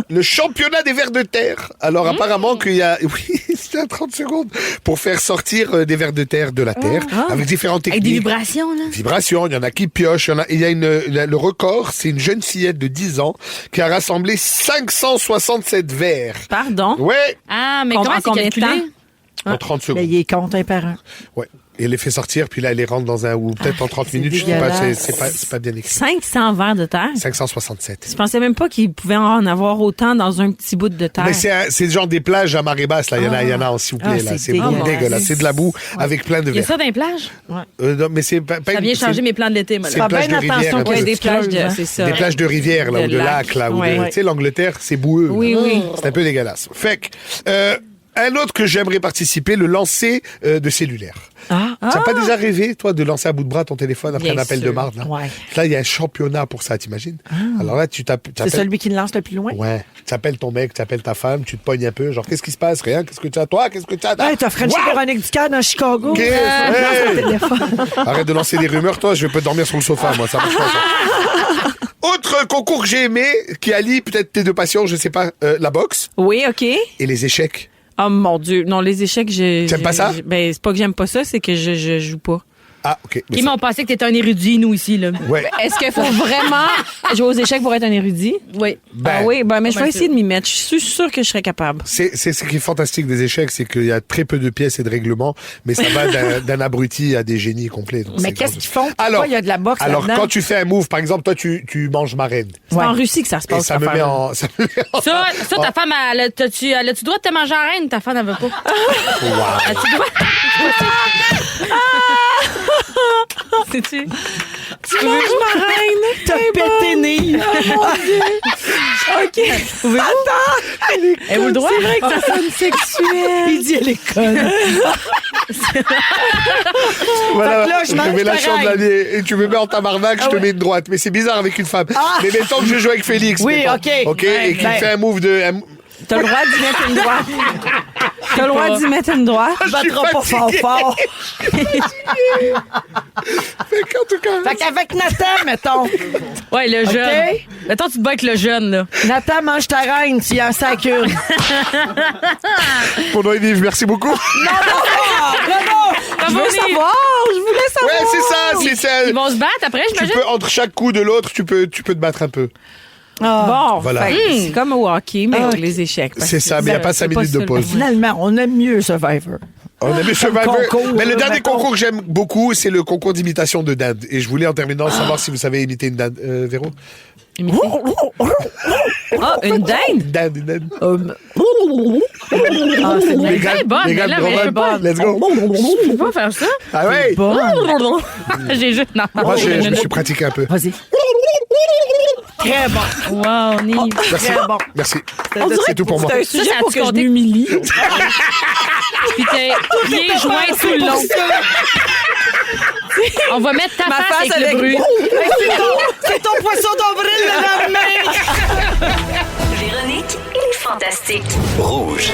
Le championnat des vers de terre. Alors, apparemment qu'il y a, oui, c'était à 30 secondes, pour faire sortir des vers de terre de la terre, avec différentes techniques. Avec des vibrations, là. Vibrations, il y en a qui piochent, il y a le record, c'est une jeune fillette de 10 ans qui a rassemblé 567 vers. Pardon? Ouais. Ah, mais En comment c'est combien de calculé? temps? En 30 secondes. Mais il est compte un par un. Ouais. Et elle les fait sortir, puis là, elle les rentre dans un, ou peut-être en 30 minutes, je sais pas, c'est pas bien écrit. 500 vers de terre? 567. Je pensais même pas qu'il pouvait en avoir autant dans un petit bout de terre. Mais c'est genre des plages à marée basse, là. Il y en a, s'il vous plaît, là. C'est dégueulasse. C'est de la boue avec plein de Il y a verre. ça dans les plages? Non, mais c'est pas Ça vient changer mes plans de l'été, moi. c'est une plage de rivière. attention qu'il y ait des plages de... C'est ça. Des plages de rivière, là, ou de lac, là. Ouais. Tu sais, l'Angleterre, c'est boueux. Oui, oui. C'est un peu dégueulasse. Fait que, un autre que j'aimerais participer, le lancer de cellulaire. Tu n'as pas déjà rêvé, toi, de lancer à bout de bras ton téléphone après Bien un appel sûr. de marde, là? Ouais. Là, il y a un championnat pour ça, t'imagines? Alors là, tu C'est t'appelles... celui qui le lance le plus loin? Ouais. Tu appelles ton mec, tu appelles ta femme, tu te pognes un peu, genre, qu'est-ce qui se passe? Rien? Qu'est-ce que tu as, toi? Qu'est-ce que tu as? Ouais, t'as Frenché Véronique Ducard dans Chicago. Hey! Lance le téléphone. Arrête de lancer des rumeurs, toi, je vais pas dormir sur le sofa, moi, ça marche pas, ça. Autre concours que j'ai aimé, qui allie peut-être tes deux passions, je sais pas, la boxe Oui, OK. et les échecs. Oh mon Dieu. Non, les échecs, T'aimes pas ça? Ben, c'est pas que j'aime pas ça, c'est que je joue pas. Ah, OK. Mais Qui m'ont pensé que t'étais un érudit, nous, ici, là. ouais. Est-ce qu'il faut vraiment jouer aux échecs pour être un érudit? Oui. Ben, Ah oui, ben, mais je vais ben, essayer de m'y mettre. Je suis sûre que je serais capable. C'est ce qui est fantastique des échecs, c'est qu'il y a très peu de pièces et de règlements, mais ça va d'un abruti à des génies complets. Donc Mais c'est qu'est-ce grand. qu'ils font? Alors, Pourquoi il y a de la boxe Alors, là-dedans? quand tu fais un move, par exemple, toi, tu manges ma reine. C'est en Russie que ça se Et passe. ça me cette met affaire-là. en... Ça me met en- Ça, ta femme, elle a-tu droit de te manger en reine? Ta femme, elle veut pas. As-tu droit? C'est-tu? Tu manges ma reine! T'as pété nez. OK. Elle veut le droit? C'est vrai que ça sonne sexuel. Il dit elle est conne. Voilà, Fait que là, je je mange mets la ta chambre reine. l'année et tu me mets en tabarnak, je te mets une droite. Mais c'est bizarre avec une femme. Mais mettons que je joue avec Félix. Oui, mettons. OK. OK, Ben, et qu'il ben. fait un move de... T'as le droit d'y mettre une droite. T'as le droit d'y mettre une droite. Tu battras pas fort. En tout cas. Fait qu'avec Nathan, mettons. Ouais, le jeune. OK? Mettons, tu te bats avec le jeune, là. Nathan, mange ta reine, tu y en sacs une. Pour Noël, merci beaucoup. Non! Je veux savoir. Ouais, c'est ça. Ils vont se battre après, Tu j'imagine? peux, entre chaque coup de l'autre, tu peux te battre un peu. Bon, Voilà. c'est comme au hockey, mais avec les échecs. C'est ça, mais il n'y a pas 5 minutes de pause. Finalement, on aime mieux Survivor. On aime Survivor. concours, Mais le dernier mettons. concours que j'aime beaucoup, c'est le concours d'imitation de dinde. Et je voulais en terminant savoir si vous savez imiter une dinde. Véro? Ah, une dinde? Une dinde. C'est Les gars, bonne, les gars elle de est Roman, bonne. let's go. Je peux pas faire ça. Ah ouais? J'ai juste... Non. Moi, je me suis pratiqué un peu. Vas-y. Très bon. Wow, Nive. Merci. Très bon. Merci. On dirait C'est tout pour moi. C'est un sujet Ça, pour tu que je comptais? m'humilie. Puis t'es pieds joints tout le long. On va mettre ta Ma face face avec le bruit. C'est ton poisson d'avril le lendemain. Véronique et les Fantastiques. Rouge.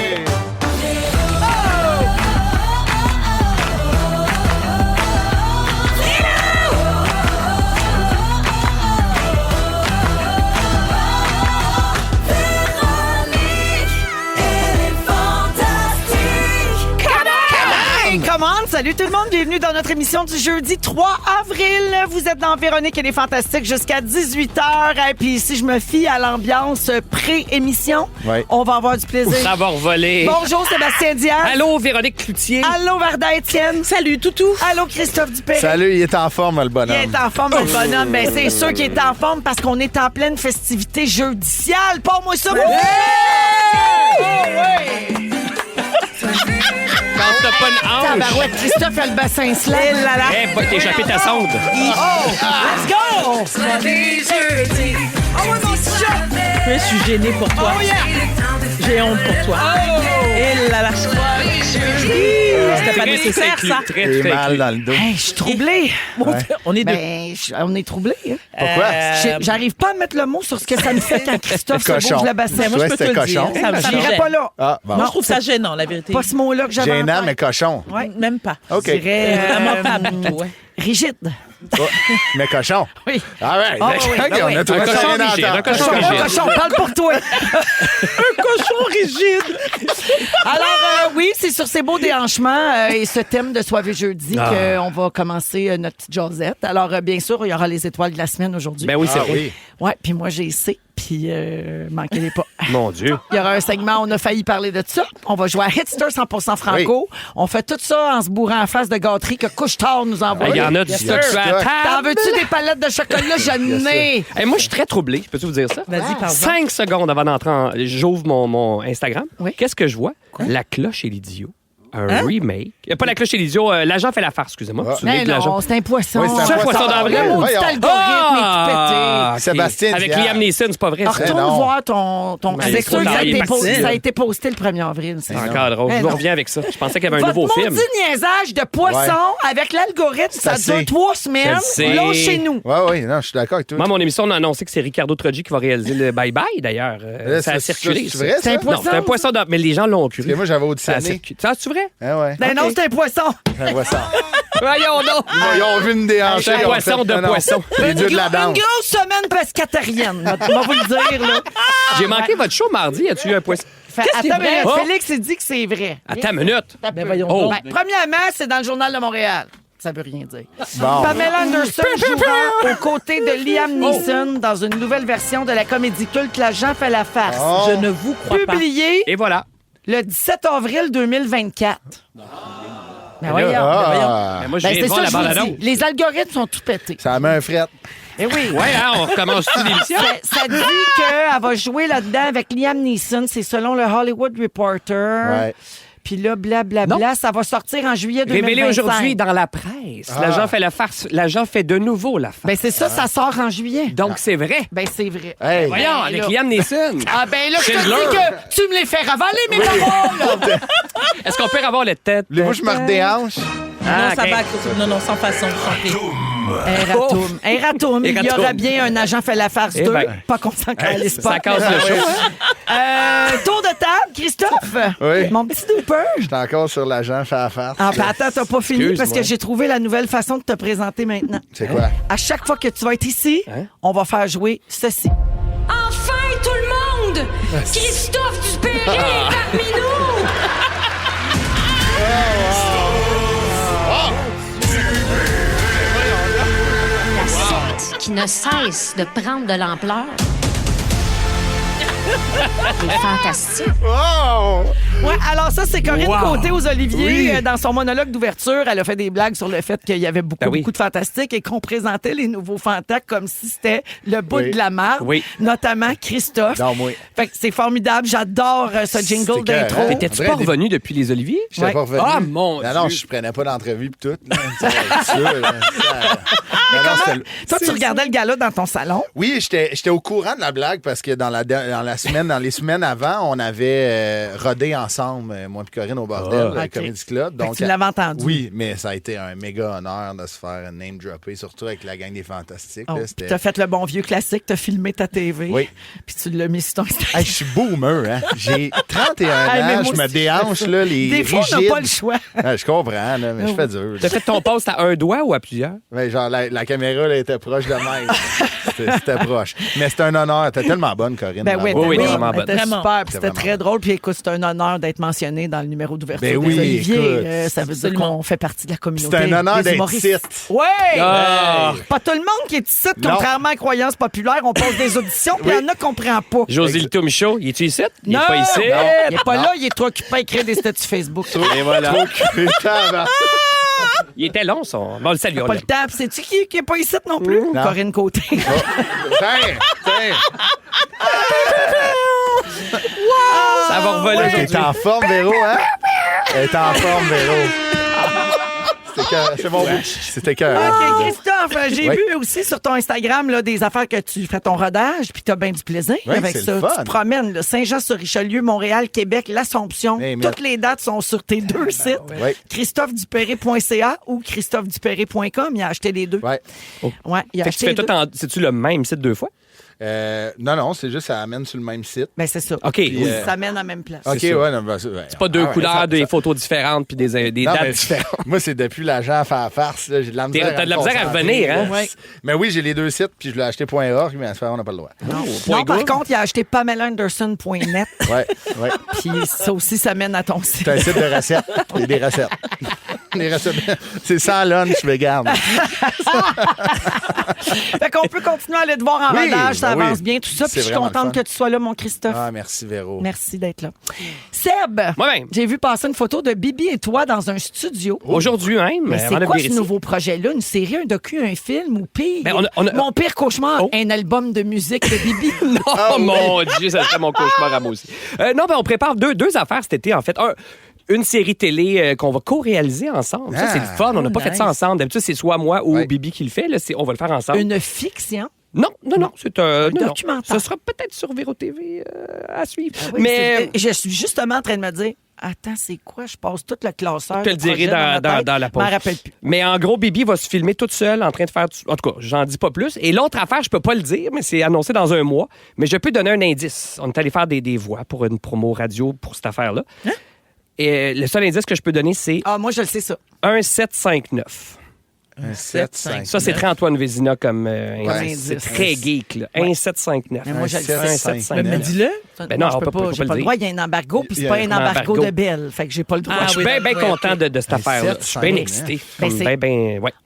Hey, commande! Salut tout le monde, bienvenue dans notre émission du jeudi 3 avril. Vous êtes dans Véronique et les Fantastiques jusqu'à 18h. Et puis si je me fie à l'ambiance pré-émission, Ouais. on va avoir du plaisir. Ça va revoler. Bonjour Sébastien Diaz. Allô, Véronique Cloutier. Allô Varda Étienne. Salut, toutou. Allô Christophe Dupéry. Salut, il est en forme, le Il bonhomme. est en forme, le bonhomme. Ben, c'est sûr qu'il est en forme parce qu'on est en pleine festivité jeudiciale. Pas-moi ça, mon Quand t'as pas une hanche. Tabarouette, Christophe a le bassin slam. Eh, va t'échapper ta sonde. Oh! Let's go! Je suis gênée pour toi. Oh yeah! J'ai honte pour toi. Et là là. C'était pas nécessaire, ça. Très, J'ai très mal cru. dans le dos. Hey, je suis troublée. On est deux. Ben, on est troublés. Hein? Pourquoi? J'arrive pas à mettre le mot sur ce que ça me fait quand Christophe se Cochon. bouge le bassin. Ben, moi, je peux te c'était le dire. cochon. Ça me J'irai gêne. pas là. Ah, bon. Moi, je trouve ça gênant, la vérité. Pas ce mot-là que j'avais en Gênant, tête. mais cochon. Ouais. Même pas. OK. Je dirais, Vraiment pas habitué, ouais. rigide. Oh, mais cochon. Oui. Ah ouais. Ah oui, OK, ben on oui. a tout Un ça cochon rien à rigide, entendre. un cochon Cochon, rigide. cochon, parle pour toi. Un cochon rigide. Alors, oui, c'est sur ces beaux déhanchements et ce thème de Soirée jeudi qu'on va commencer notre petite jasette. Alors, bien sûr, il y aura les étoiles de la semaine aujourd'hui. Ben oui, c'est Ah vrai. oui. Ouais, puis moi, j'ai C, puis manquez-les pas. Mon Dieu. Il y aura un segment, on a failli parler de ça. On va jouer à Hitster 100% franco. On fait tout ça en se bourrant en face de gâterie que Couche-Tard nous envoie. Il y en a du stock sur la T'en table. veux-tu des palettes de chocolat? J'en ai. Hey, moi, je suis très troublé. Peux-tu vous dire ça? Vas-y, pardon. 5 secondes avant d'entrer en... J'ouvre mon Instagram. Oui. Qu'est-ce que je vois? La cloche et l'idiot. Un remake. Pas la cloche et l'idiot. L'agent fait la farce, excusez-moi. Vous vous souvenez Mais de l'agent? non, c'est un poisson. Oui, c'est un C'est un poisson poisson d'avril. Le maudit Voyons. algorithme Ah, est ok. Sébastien Avec Diaz. Liam Neeson, c'est pas vrai. tout ça? pété. non. Retourne voir ton... Mais C'est c'est sûr que trop ça a tard, il été est parti. ça a été posté le 1er avril. C'est C'est ça. encore drôle. Mais Je vous non. reviens avec ça. Je pensais qu'il y avait un Votre nouveau film. maudit niaisage de poisson avec l'algorithme, ça Ça, dure c'est- 3 semaines. Je le sais. Là, chez nous. Ouais, oui, non, je suis d'accord avec toi. Moi, mon émission, on a annoncé que c'est Ricardo Trogi qui va réaliser le Bye Bye, d'ailleurs. Ça a c'est- circulé. c'est ça. vrai, C'est un ça? poisson. Non, c'est un poisson d'avril. Mais les gens l'ont cru. Parce que moi, j'avais Ça a auditionné. circulé. Ça, c'est vrai? Ah ouais. Ben non, c'est un poisson. Un poisson. Voyons donc. Ils ont vu une déhanchée. C'est un ils ont poisson fait, de non, non, poisson. Les dieux de la Une danse. grosse semaine pescatarienne. On va vous le dire, là. J'ai manqué votre show mardi. As-tu eu un poisson? Attends, c'est vrai? mais Oh. Félix, il dit que c'est vrai. Attends une minute. Ben voyons Oh. donc. Ben, premièrement, c'est dans le Journal de Montréal. Ça veut rien dire. Bon. Pamela Anderson jouera aux côtés de Liam Neeson dans une nouvelle version de la comédie culte L'agent fait la farce. Oh. Je ne vous crois pas. Publiée Et voilà. le 17 avril 2024. Ben voyons. Ah, Mais moi, je Ben, viens c'est de voir ça la que je vous bande-annonce. dis. Les algorithmes sont tout pétés. ça met un fret. Eh oui. Ouais, hein, on recommence toute l'émission. Ça dit qu'elle va jouer là-dedans avec Liam Neeson. C'est selon le Hollywood Reporter. Ouais. Puis là, blablabla, ça va sortir en juillet 2025. Révélé aujourd'hui dans la presse. L'agent fait la farce. L'agent fait de nouveau la farce. Ben c'est ça, ça sort en juillet. Donc, c'est vrai. Ben c'est vrai. Hey. Voyons, avec là. Liam Neeson. Ah ben là, je te Schindler. dis que tu me les fais ravaler, mes paroles! Est-ce qu'on peut avoir le tête? Voulez-vous que je me redéhanche? Non, Ah, ça ok. va. Non, non, sans façon. Sans prix. Eratum. Eratum. Il y aura bien un agent fait la farce 2. Pas qu'on s'en calisse pas. Ça casse le show. Tour de table, Christophe. Oui. Mon petit dooper. J'étais encore sur l'agent fait la farce. Ah, attends, t'as pas fini parce que j'ai trouvé la nouvelle façon de te présenter maintenant. C'est quoi? À chaque fois que tu vas être ici, on va faire jouer ceci. Enfin, tout le monde! Christophe Dupéry est parmi nous! La secte qui ne cesse de prendre de l'ampleur. C'est fantastique. Ouais, alors ça, c'est Corinne Côté aux Oliviers. Dans son monologue d'ouverture, elle a fait des blagues sur le fait qu'il y avait beaucoup de fantastiques et qu'on présentait les nouveaux fantasques comme si c'était le bout de la marde, notamment Christophe. Non, moi. Fait que c'est formidable. J'adore ce jingle d'intro. T'étais-tu pas revenu depuis les Oliviers? J'étais pas revenu. Ah, mon Dieu! Non, je prenais pas d'entrevue pis tout. Toi, tu regardais le gala dans ton salon? Oui, j'étais au courant de la blague parce que dans les semaines avant, on avait rodé ensemble, moi et Corinne, au bordel, le Comedy Club. Donc, tu l'avais entendu. Oui, mais ça a été un méga honneur de se faire name-dropper, surtout avec la gang des Fantastiques. Tu as fait le bon vieux classique, tu as filmé ta TV. Oui. Puis tu l'as mis sur ton Instagram. Je suis boomer, hein? J'ai 31 ans, je me déhanche, là, les des fois, rigides. on n'a pas le choix. Je comprends, là, mais je fais dur. T'as fait ton post à un doigt ou à plusieurs? Ouais, genre, la caméra là, était proche de même. C'était proche. Mais c'était un honneur. T'es tellement bonne, Corinne. Ben oui, vraiment bonne. C'était super. Puis c'était très drôle. Puis écoute, c'est un honneur d'être mentionné dans le numéro d'ouverture des Oliviers. Ça veut dire qu'on fait partie de la communauté. C'est un honneur d'être ici. Oui! Pas tout le monde qui est ici, contrairement à croyances populaires. On passe des auditions, puis il y en a qu'on prend pas. José Lito Michaud, il est-tu ici? Il non, est pas ici. Il est pas là, il est trop occupé à écrire des statuts Facebook. Et voilà. Trop occupé. Il était long, son. Bon, le salut. Pas le tape. Sais-tu qui est pas ici non plus? Non. Corinne Côté. Tiens. Ça va revoler. Elle est en forme, Véro, hein? Elle est en forme, Véro. C'est bon. C'était cœur. OK, Christophe, j'ai vu aussi sur ton Instagram là, des affaires que tu fais ton rodage, puis tu as bien du plaisir avec ça. Tu te promènes là, Saint-Jean-sur-Richelieu, Montréal, Québec, l'Assomption. Toutes les dates sont sur tes deux sites. ChristopheDupéry.ca ou ChristopheDupéry.com. Il a acheté les deux. Il a acheté tu fais tout c'est-tu le même site deux fois? Non, c'est juste ça amène sur le même site. Ben c'est ça. OK. Puis, ça amène à la même place. OK, c'est pas deux couleurs, des photos différentes puis des dates différentes. Moi, c'est depuis l'agent à faire la farce. Là, j'ai de la misère. T'as de la misère à revenir, hein? Mais oui, j'ai les deux sites, puis je l'ai acheté .org, mais à ce moment, on n'a pas le droit. Non, par contre, il a acheté PamelaAnderson.net. Ouais. Puis ça aussi, ça mène à ton site. C'est un site de recettes. Il y a des recettes. Les recettes. C'est sans lunch vegan. Fait qu'on peut continuer à aller te voir en rodage, ça avance bien, tout ça. Puis je suis contente que tu sois là, mon Christophe. Ah, merci, Véro. Merci d'être là. Seb, j'ai vu passer une photo de Bibi et toi dans un studio. Aujourd'hui même. Mais c'est quoi ce nouveau projet-là? Une série, un docu, un film ou pire? Mon pire cauchemar, un album de musique de Bibi. Non, mon Dieu, ça serait mon cauchemar à moi aussi. Non, on prépare deux affaires cet été, en fait. Une série télé qu'on va co-réaliser ensemble. Ça, c'est le fun. On n'a pas fait ça ensemble. D'habitude, c'est soit moi ou Bibi qui le fait. Là, on va le faire ensemble. Une fiction? Non, c'est un documentaire. Ce sera peut-être sur Véro TV à suivre. Mais je suis justement en train de me dire, attends, c'est quoi? Je passe tout le classeur. Je te le dirai dans la pause. Je m'en rappelle plus. Mais en gros, Bibi va se filmer toute seule en train de faire... En tout cas, j'en dis pas plus. Et l'autre affaire, je peux pas le dire, mais c'est annoncé dans un mois. Mais je peux donner un indice. On est allé faire des voix pour une promo radio pour cette affaire-là. Hein? Et le seul indice que je peux donner, c'est... Ah, moi, je le sais ça. 1759. 1759. Ça, c'est très Antoine Vézina comme indice. C'est très geek, là. 1759. Mais moi, je le sais. Mais dis-le. Ben non, je peux pas. J'ai pas le droit. Il y a un embargo, puis c'est pas un embargo de Belle. Fait que j'ai pas le droit. Je suis bien content de cette affaire-là. Je suis bien excité.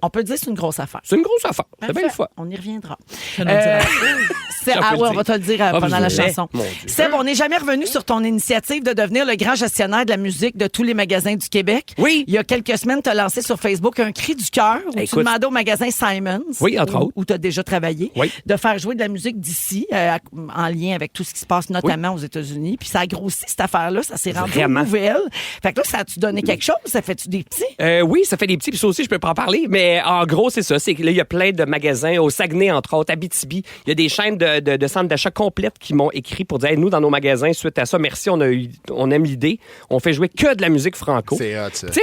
On peut dire que c'est une grosse affaire. C'est une grosse affaire. C'est bien le fun. On y reviendra. On va te le dire pendant la chanson. Seb, on n'est jamais revenu sur ton initiative de devenir le grand gestionnaire de la musique de tous les magasins du Québec. Oui. Il y a quelques semaines, tu as lancé sur Facebook un cri du cœur où tu demandais au magasin Simons, où tu as déjà travaillé, de faire jouer de la musique d'ici en lien avec tout ce qui se passe notamment aux États-Unis. Puis ça a grossi cette affaire-là, ça s'est rendu une nouvelle. Fait que là, ça a-tu donné quelque chose? Ça fait-tu des petits? Oui, ça fait des petits. Puis ça aussi, je peux pas en parler. Mais en gros, c'est ça. C'est que là, il y a plein de magasins au Saguenay, entre autres, à Abitibi. Il y a des chaînes de de centres d'achat complètes qui m'ont écrit pour dire hey, nous, dans nos magasins, suite à ça, merci, on aime l'idée. On fait jouer que de la musique franco. C'est hot, ça. Tu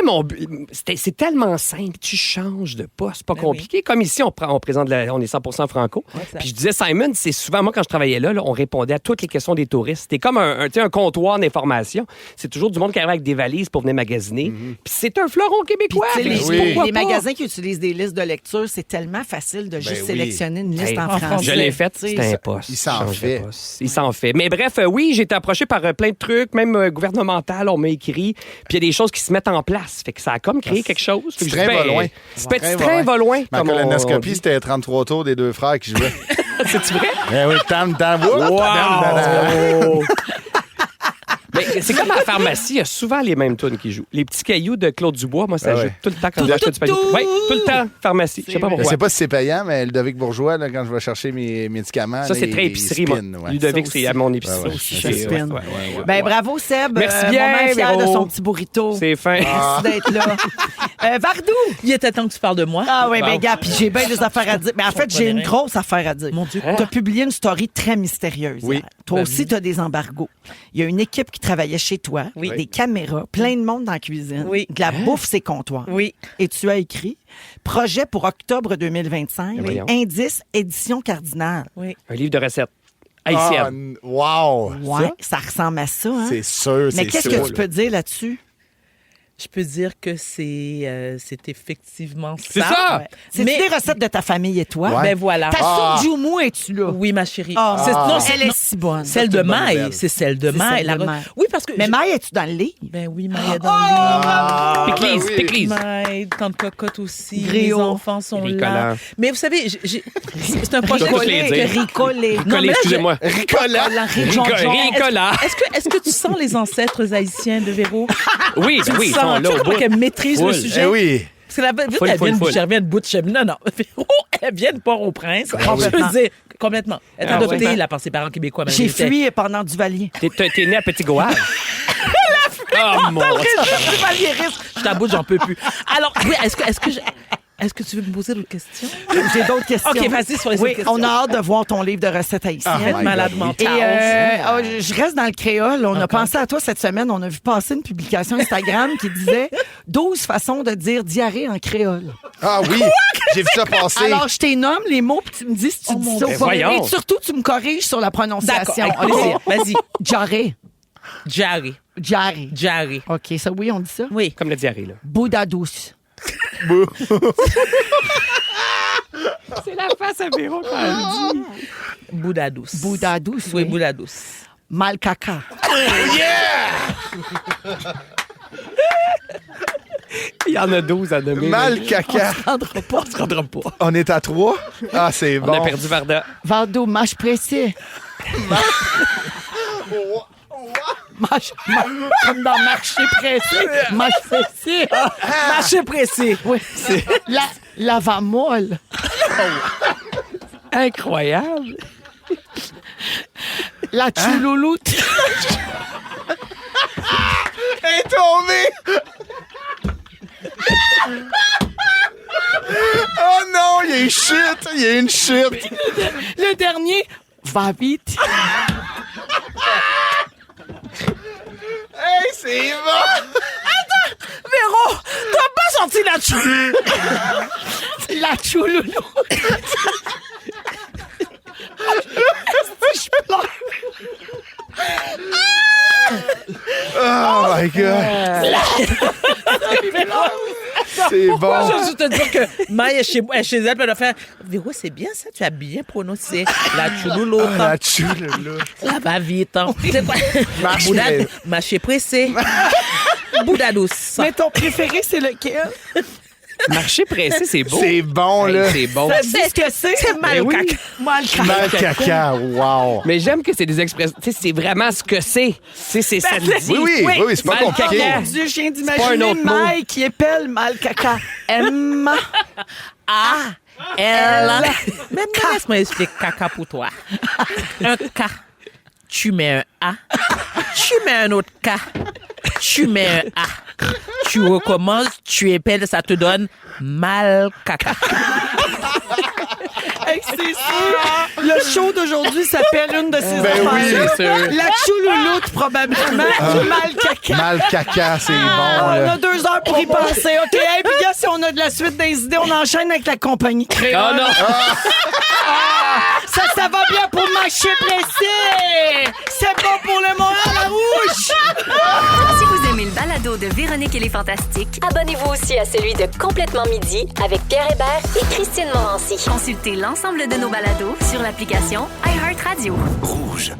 sais, c'est tellement simple. Tu changes de poste. C'est pas compliqué. Oui. Comme ici, on présente on est 100% franco. Ouais, puis je disais, Simon, c'est souvent, moi, quand je travaillais là, on répondait à toutes les questions des touristes. C'était comme un comptoir d'information. C'est toujours du monde qui arrive avec des valises pour venir magasiner. Mm-hmm. Puis c'est un fleuron québécois. Les magasins qui utilisent des listes de lecture, c'est tellement facile de juste sélectionner une liste en français. Je l'ai faite, c'était un poste. Il s'en fait. Mais bref, oui, j'ai été approché par plein de trucs, même gouvernemental, on m'a écrit. Puis il y a des choses qui se mettent en place. Fait que ça a comme créé quelque chose. Petit train va loin. Petit train va loin. Ma colonoscopie, c'était 33 tours des deux frères qui jouaient. C'est-tu vrai? Eh oui, tam. Wow! Mais c'est comme à la pharmacie, il y a souvent les mêmes tunes qui jouent. Les petits cailloux de Claude Dubois, moi, ça joue tout le temps quand j'achète du panier. Oui, tout le temps, pharmacie. Je sais pas pourquoi. Je sais pas si c'est payant, mais Ludovic Bourgeois, là, quand je vais chercher mes médicaments. Ça, c'est très épicerie, moi. Ludovic, c'est à mon épicerie. Ben, bravo, Seb. Merci bien. Fier de son petit burrito. C'est fin. Merci d'être là. Vardou. Il était temps que tu parles de moi. Ah oui, ben, gars, puis j'ai bien des affaires à dire. Mais en fait, j'ai une grosse affaire à dire. Mon Dieu. Tu as publié une story très mystérieuse. Oui. Toi aussi, tu as des embargos. Il y a une équipe qui travaillait chez toi, des caméras, plein de monde dans la cuisine, de la bouffe, ses comptoirs. Oui. Et tu as écrit projet pour octobre 2025, indice édition Cardinal. Oui. Un livre de recettes. Haïtienne. Wow! Ouais, ça ressemble à ça. Hein? C'est sûr, Mais qu'est-ce que tu peux dire là-dessus? Je peux dire que c'est effectivement ça. C'est ça! Ouais. C'est des recettes de ta famille et toi? Ben voilà. Ta soupe Joumou, es-tu là? Oui, ma chérie. Elle est si bonne. Celle de Maï. C'est celle de Maï. Oui, parce que... Mais Maï, es-tu dans le livre? Ben oui, Maï est dans le livre. Piclis. Maï, tante Cocotte aussi. Gréo. Les enfants sont là. Mais vous savez, c'est un projet... Ricolé. Excusez-moi. Ricola. Est-ce que tu sens les ancêtres haïtiens de Véro? Oui, oui. Tu vois qu'elle maîtrise le sujet? Oui. Parce que elle vient de bout de chemin. Non. Elle vient de Port-au-Prince. Je veux dire, complètement. Elle est adoptée là, par ses parents québécois. J'ai fui pendant Duvalier. T'es né à Petit-Goâve? Oh mon Dieu! Je t'aboute, j'en peux plus. Alors, oui, est-ce que tu veux me poser d'autres questions? J'ai d'autres questions. OK, vas-y sur les autres questions. On a hâte de voir ton livre de recettes haïtiennes. Malade mental. Et je reste dans le créole. On a pensé à toi cette semaine. On a vu passer une publication Instagram qui disait 12 façons de dire diarrhée en créole. Ah oui, j'ai vu ça passer. Alors, je t'énomme les mots puis tu me dis si tu dis ça ou pas. Et surtout, tu me corriges sur la prononciation. D'accord, vas-y. Diarrhée. Diarrhée. OK, ça, oui, on dit ça? Oui. Comme la diarrhée, là. Bouddha douce. C'est la face à Véro quand elle dit. Bouddha douce. Bouddha douce. Oui, Bouddha douce. Mal caca. Il y en a 12 à nommer. Mal caca. On se rendra pas. On est à 3? Ah, c'est bon. On a perdu Varda. Vardo, mâche pressé. Comme dans marché pressé. Mâche pressé. Marché pressé. Oui. La va-molle. Incroyable. La choulouloute. Elle est tombée! Oh non, il y a une chute. Le dernier, va vite. Hey, c'est bon! Attends, Véro, t'as pas sorti la chouloulou. Je pleure. Oh my God! C'est bon. Moi, je veux juste te dire que Maï est chez elle, puis elle a fait Véro, c'est bien ça, tu as bien prononcé. La chouloulou. La chouloulou. Ça va vite. C'est quoi? Marché pressé. Bouddha douce. Mais ton préféré, c'est lequel? Marché pressé, c'est beau. C'est bon, là. C'est bon. Ça dit ce que c'est? C'est mal caca. Mal caca, wow. Mais j'aime que c'est des expressions. Tu sais, c'est vraiment ce que c'est. Tu sais, ça le dit. Oui, c'est pas compliqué. Mon Dieu, je viens d'imaginer Maï qui épelle mal caca. M. A. L. Mais laisse-moi expliquer caca pour toi. Un K. Tu mets un A. Tu mets un autre K. Tu mets un A. Tu recommences, tu épelles, ça te donne mal caca. Hey, c'est sûr. Le show d'aujourd'hui s'appelle une de ces Ben affaires. oui, c'est sûr. La choulouloute, probablement. Mal caca. Mal caca, c'est bon. On là. a 2 heures pour y penser. OK, hey, puis gars, si on a de la suite des idées, on enchaîne avec la compagnie Créole. Oh non! Ça va bien pour marcher pressé. C'est bon pour le moral à rouge. Si vous aimez le balado de Véronique et les Fantastiques, Abonnez-vous aussi à celui de Complètement Midi avec Pierre Hébert et Christine Morancy. consultez l'ensemble de nos balados sur l'application iHeartRadio. Rouge.